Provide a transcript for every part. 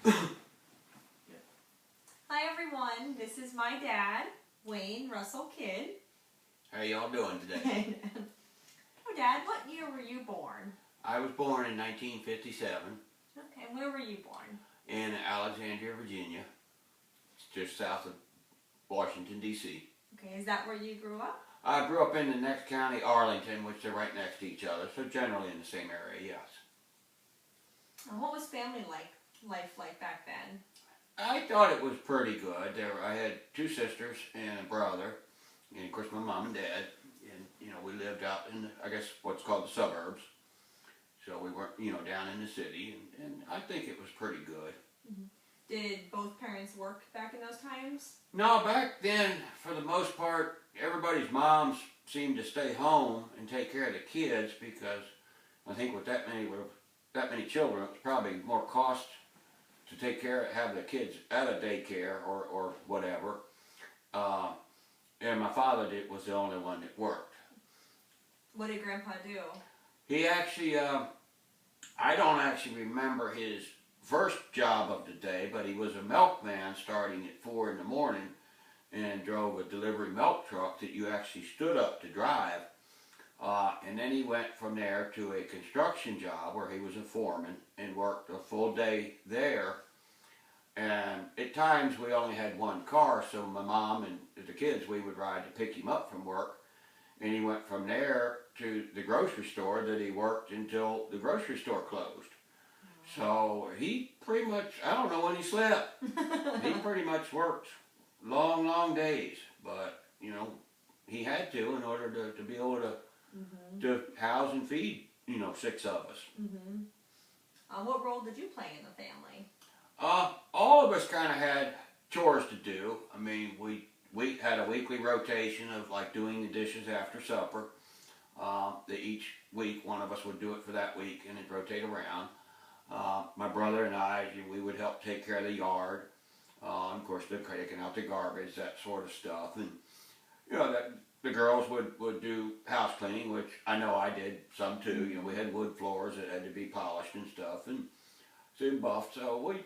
Hi everyone, this is my dad, Wayne Russell Kidd. How y'all doing today? Oh Dad, what year were you born? I was born in 1957 Okay, and where were you born? in Alexandria, Virginia. It's just south of Washington, D.C. Okay, is that where you grew up? I grew up in the next county, Arlington, which they're right next to each other, so generally in the same area, yes. And what was family life like back then? I thought it was pretty good. I had two sisters and a brother, and of course my mom and dad, and we lived out in, I guess, what's called the suburbs. So we weren't, down in the city, and I think it was pretty good. Mm-hmm. Did both parents work back in those times? No, back then, for the most part, everybody's moms seemed to stay home and take care of the kids because I think with that many children, it was probably more cost to have the kids at a daycare or whatever. And my father was the only one that worked. What did Grandpa do? He actually, I don't actually remember his first job of the day, but he was a milkman starting at 4 in the morning and drove a delivery milk truck that you actually stood up to drive. And then he went from there to a construction job where he was a foreman and worked a full day there. And at times we only had one car, so my mom and the kids, we would ride to pick him up from work. And he went from there to the grocery store that he worked until the grocery store closed. So he pretty much, I don't know when he slept. He pretty much worked long, long days. But, he had to in order to be able to house and feed, 6 of us. What role did you play in the family? All of us kind of had chores to do. I mean, we had a weekly rotation of like doing the dishes after supper. Each week one of us would do it for that week and it'd rotate around. My brother and I, we would help take care of the yard. Of course, taking out the garbage, that sort of stuff. And, that the girls would do house cleaning, which I know I did some too. We had wood floors that had to be polished and stuff and some buffed. So we,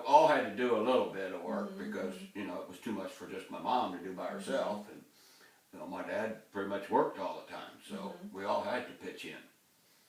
all had to do a little bit of work because, it was too much for just my mom to do by herself. And, my dad pretty much worked all the time. So we all had to pitch in.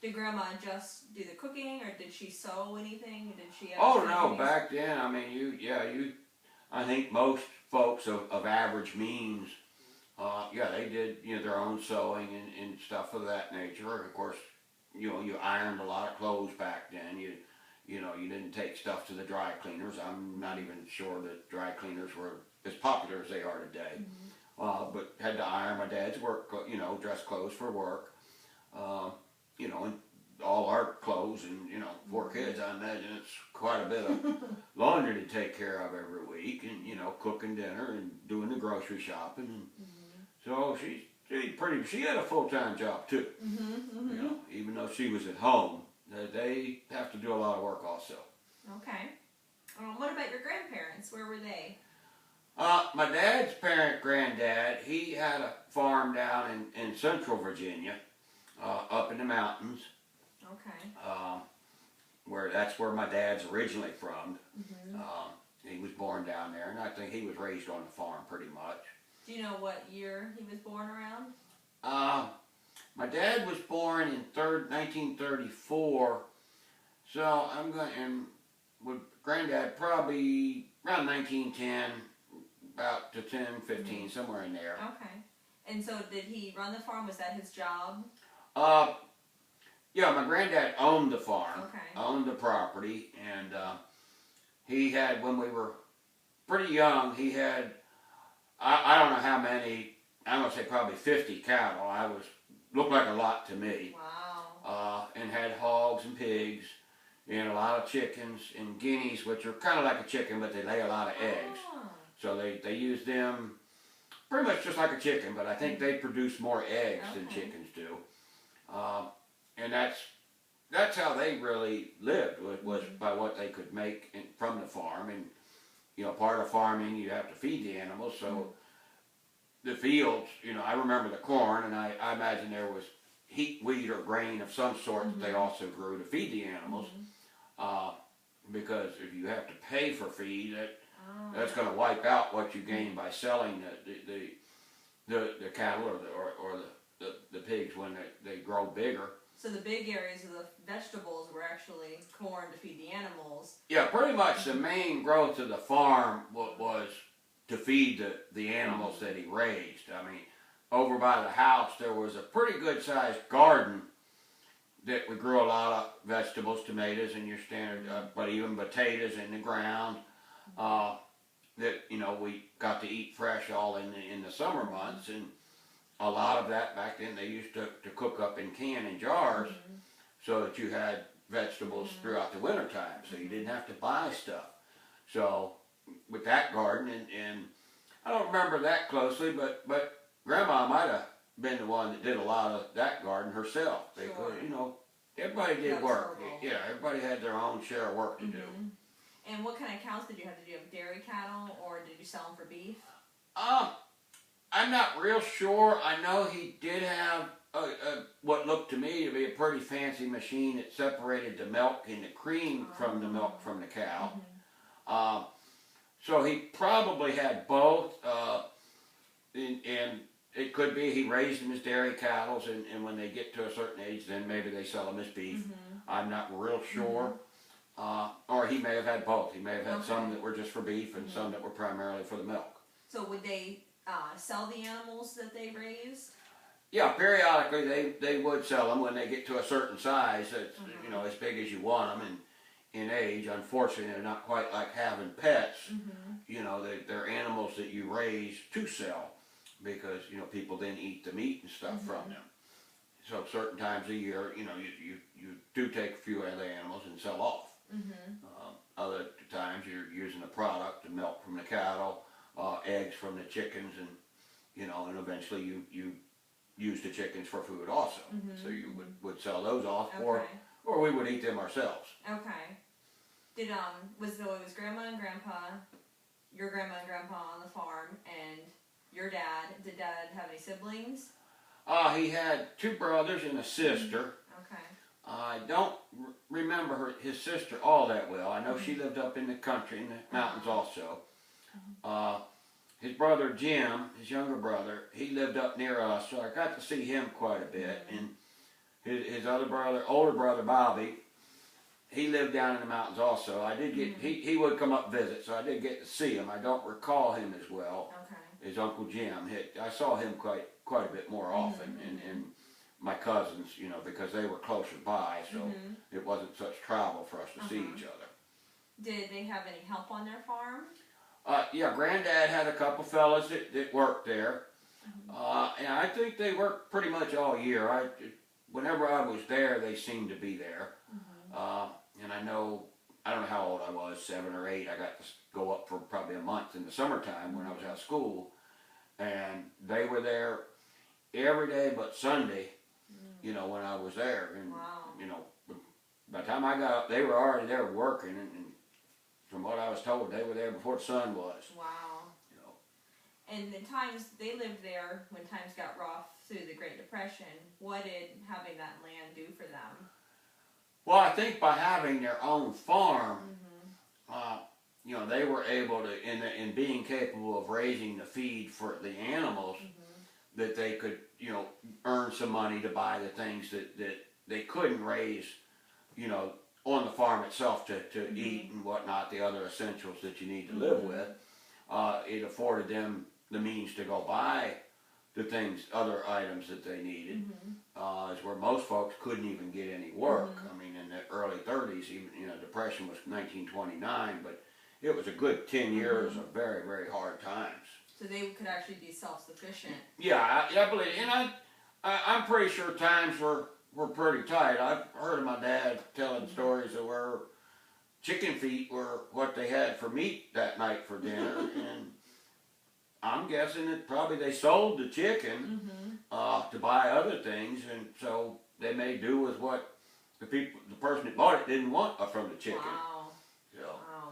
Did Grandma just do the cooking, or did she sew anything? Did she? Oh no, back then, I mean, I think most folks of average means, they did, their own sewing and stuff of that nature. Of course, you ironed a lot of clothes back then. You didn't take stuff to the dry cleaners. I'm not even sure that dry cleaners were as popular as they are today. But had to iron my dad's work, dress clothes for work. And all our clothes and, 4 kids, I imagine it's quite a bit of laundry to take care of every week and, cooking dinner and doing the grocery shopping. And so she had a full-time job too. Even though she was at home, they have to do a lot of work also. Okay. What about your grandparents? Where were they? My dad's granddad, he had a farm down in central Virginia. Up in the mountains. Okay. That's where my dad's originally from. He was born down there, and I think he was raised on the farm pretty much. Do you know what year he was born around? My dad was born in 1934, so I'm going, and with Granddad probably around 1910, about to 10, 15, somewhere in there. Okay. And so did he run the farm? Was that his job? Yeah, my granddad owned the farm, okay. Owned the property, and he had, when we were pretty young, he had, I don't know how many, I'm going to say probably 50 cattle. Looked like a lot to me. Wow. And had hogs and pigs, and a lot of chickens and guineas, which are kind of like a chicken, but they lay a lot of eggs. So they use them pretty much just like a chicken, but I think they produce more eggs than chickens do. And that's how they really lived, was by what they could make from the farm. And, part of farming, you have to feed the animals. So the fields, I remember the corn, and I imagine there was wheat or grain of some sort that they also grew to feed the animals. because if you have to pay for feed, that's going to wipe out what you gain by selling the cattle or the pigs when they grow bigger. So the big areas of the vegetables were actually corn to feed the animals. Yeah, pretty much the main growth of the farm was to feed the animals that he raised. I mean, over by the house there was a pretty good sized garden that we grew a lot of vegetables, tomatoes, and your standard, but even potatoes in the ground. That we got to eat fresh all in the summer months, and a lot of that back then they used to cook up in canning jars, so that you had vegetables throughout the winter time, so you didn't have to buy stuff. So with that garden, and I don't remember that closely, but Grandma might have been the one that did a lot of that garden herself, because everybody did work. Yeah, everybody had their own share of work to do. And what kind of cows did you have? Did you have dairy cattle, or did you sell them for beef? I'm not real sure. I know he did have what looked to me to be a pretty fancy machine that separated the milk and the cream from the milk from the cow. So he probably had both, and it could be he raised them as dairy cattle, and when they get to a certain age, then maybe they sell them as beef. I'm not real sure. Or he may have had both. He may have had some that were just for beef and some that were primarily for the milk. So would they sell the animals that they raised? Yeah, periodically they would sell them when they get to a certain size that's as big as you want them in age. Unfortunately, they're not quite like having pets. They're animals that you raise to sell, because people then eat the meat and stuff from them. So certain times a year, you do take a few of the animals and sell off. Other times you're using the product, the milk from the cattle, eggs from the chickens, and and eventually you use the chickens for food also. So you would sell those off, or we would eat them ourselves. Okay. Did it was Grandma and Grandpa, your Grandma and Grandpa on the farm, and your dad? Did Dad have any siblings? He had 2 brothers and a sister. Okay. I don't remember his sister all that well. I know she lived up in the country, in the mountains also. His brother Jim, his younger brother, he lived up near us, so I got to see him quite a bit. And his other brother, older brother Bobby, he lived down in the mountains also. I did get he would come up visit, so I did get to see him. I don't recall him as well as Uncle Jim. I saw him quite a bit more often, and my cousins, because they were closer by, so it wasn't such travel for us to see each other. Did they have any help on their farm? Yeah, Granddad had a couple fellas that worked there, and I think they worked pretty much all year. Whenever I was there, they seemed to be there. And I don't know how old I was, 7 or 8. I got to go up for probably a month in the summertime when I was out of school, and they were there every day but Sunday. When I was there, and by the time I got up, they were already there working, and from what I was told, they were there before the sun was. Wow. And the times they lived there, when times got rough through the Great Depression, what did having that land do for them? Well, I think by having their own farm, they were able to, in being capable of raising the feed for the animals, that they could, earn some money to buy the things that they couldn't raise, on the farm itself to eat and whatnot, the other essentials that you need to live with. It afforded them the means to go buy the things, other items that they needed, is where most folks couldn't even get any work. I mean, in the early 30s, even, Depression was 1929, but it was a good 10 years of very, very hard times. So they could actually be self-sufficient. Yeah, I believe, and I'm pretty sure times were pretty tight. I've heard of my dad telling stories of where chicken feet were what they had for meat that night for dinner, and I'm guessing that probably they sold the chicken to buy other things, and so they may do with what the person that bought it didn't want from the chicken. Wow. So. Wow.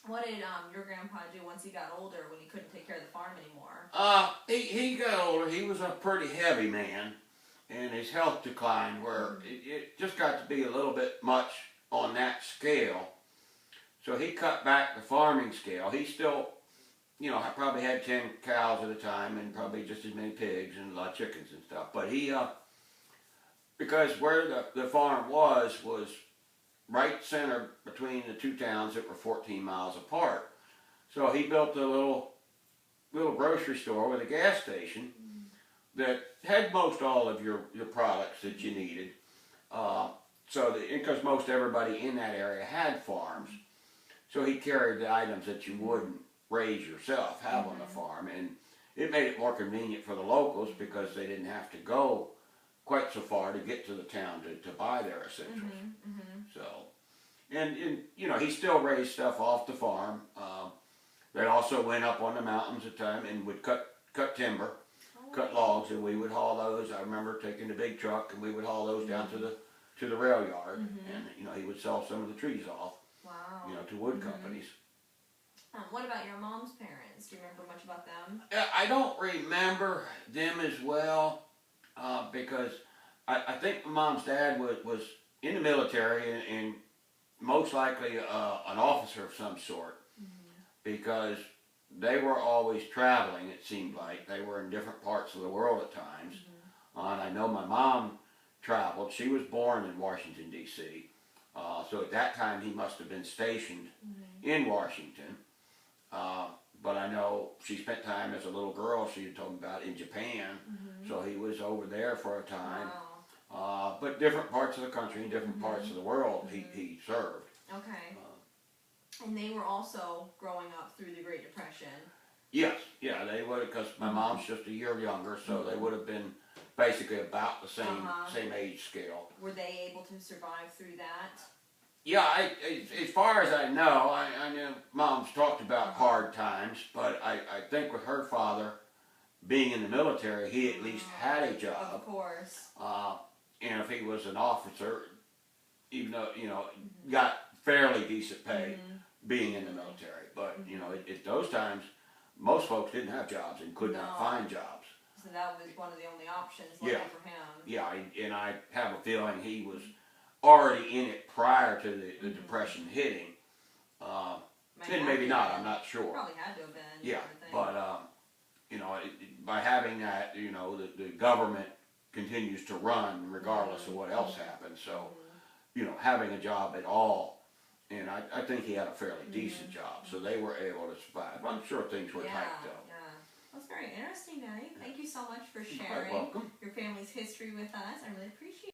What did your grandpa do once he got older, when he couldn't take care of the farm anymore? He got older. He was a pretty heavy man, and his health declined where it just got to be a little bit much on that scale. So he cut back the farming scale. He still, probably had 10 cows at a time and probably just as many pigs and a lot of chickens and stuff. But he, because where the farm was right center between the two towns that were 14 miles apart. So he built a little grocery store with a gas station that had most all of your products that you needed. Because most everybody in that area had farms, so he carried the items that you wouldn't raise yourself, have on the farm, and it made it more convenient for the locals because they didn't have to go quite so far to get to the town to buy their essentials. So, and he still raised stuff off the farm. They also went up on the mountains at time and would cut timber, cut logs, and we would haul those. I remember taking the big truck and we would haul those down to the rail yard, and he would sell some of the trees off. Wow. To wood companies. What about your mom's parents? Do you remember much about them? I don't remember them as well because I think my mom's dad was in the military and most likely an officer of some sort, because they were always traveling. It seemed like they were in different parts of the world at times. And I know my mom traveled. She was born in Washington, D.C., so at that time he must have been stationed in Washington. But I know she spent time as a little girl, she had told me about, in Japan. So he was over there for a time. Wow. But different parts of the country and different parts of the world he served. Okay. And they were also growing up through the Great Depression. Yes, yeah, they would, because my mom's just a year younger, so they would have been basically about the same age scale. Were they able to survive through that? Yeah, as far as I know, I know Mom's talked about hard times, but I think with her father being in the military, he at least had a job. Of course. And if he was an officer, even though, got fairly decent pay being in the military. But, at those times, most folks didn't have jobs and could not find jobs. So that was one of the only options for him. Yeah, and I have a feeling he was already in it prior to the Depression hitting. And maybe not, I'm not sure. Probably had to have been. Yeah, but, by having that, the government continues to run regardless of what else happens. So, having a job at all, and I think he had a fairly decent job, so they were able to survive. I'm sure things were tight though. Yeah. That's very interesting, Daddy. Thank you so much for You're quite sharing welcome. your family's history with us. I really appreciate it.